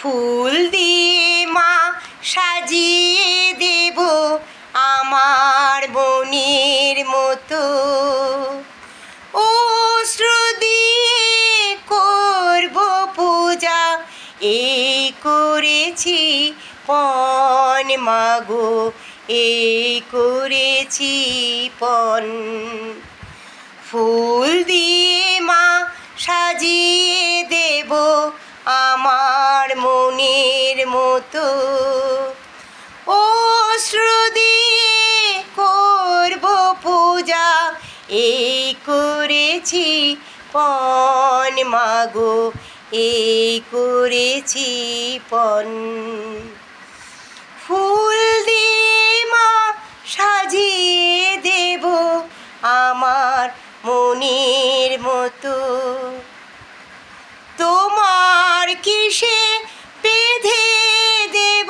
ফুল দিয়ে মা সাজিয়ে দেব আমার মনের মতো, অশ্রু দিয়ে করব পূজা, এই করেছি পণ মাগো, এই করেছি পণ। ফুল দিয়ে মা সাজিয়ে দেব আমার মনের মতো, অশ্রু দিয়ে করব পূজা, এই করেছি পণ মাগো, এই করেছি পণ। ফুল দিয়ে মা সাজিয়ে দেব আমার মনের মতো, তোমার কিসে বেঁধে দেব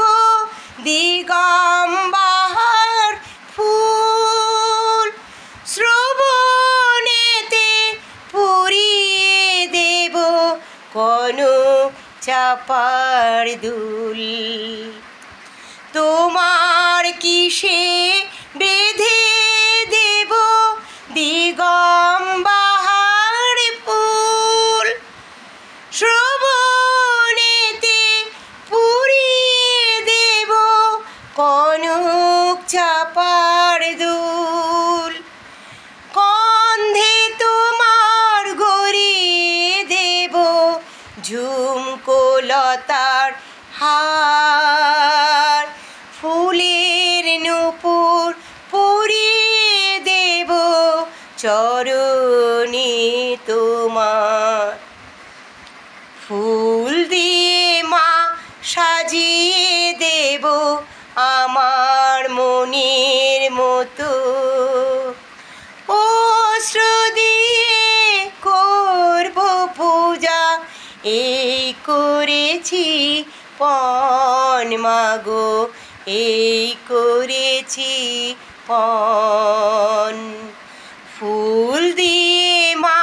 দিগম্বর ফুল, শ্রবণেতে পরিয়ে দেব কনক চাঁপার দুল। তোমার কিসে বেঁধে দেব দিগম্বর ফুল, শ্রবণেতে পরিয়ে দেব কনক চাঁপার দুল। কন্ধে তোমার গড়িয়ে দেব ঝুমকো লতার হার, ফুলের নূপুর পরিয়ে দেব চরণে তোমার। ফুল দিয়ে মা সাজিয়ে দেব আমার মনের মতো, অশ্রু দিয়ে করব পূজা, এই করেছি পণ মাগো, এই করেছি পণ। ফুল দিয়ে মা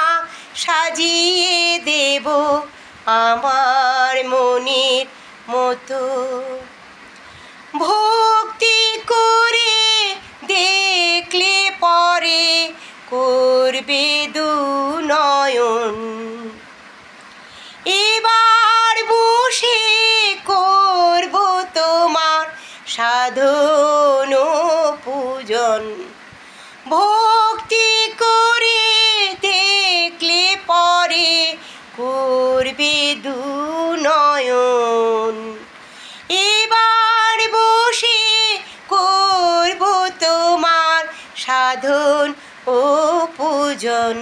সাজিয়ে দেব আমার মনের মতো, ভক্তি করে দেখলে পরে করবে দুনয়ন, এবার বসে করব তোমার সাধন পূজন। ভক্তি করে দেখলে পরে করবে দুনয়ন, এবার বসে করব তোমার সাধন ও পূজন।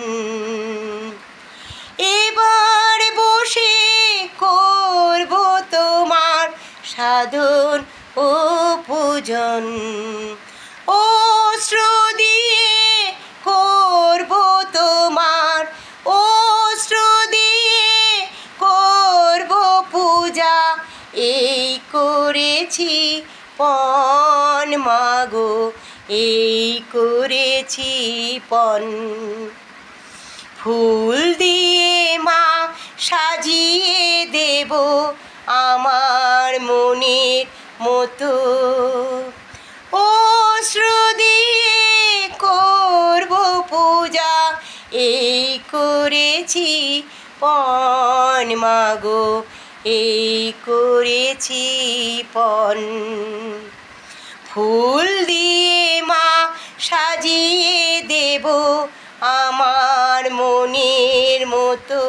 এবার বসে করব তোমার সাধন ও পূজন, অশ্রু দিয়ে করব তোমার, অশ্রু দিয়ে করব পূজা, এই করেছি পণ মাগো, এই করেছি পণ। ফুল দিয়ে মা সাজিয়ে দেব আমার মনের মতো, অশ্রু দিয়ে করব পূজা, এই করেছি পণ মাগো, এই করেছি পণ। ফুল দিয়ে মা সাজিয়ে দেব আমার মনের মতো।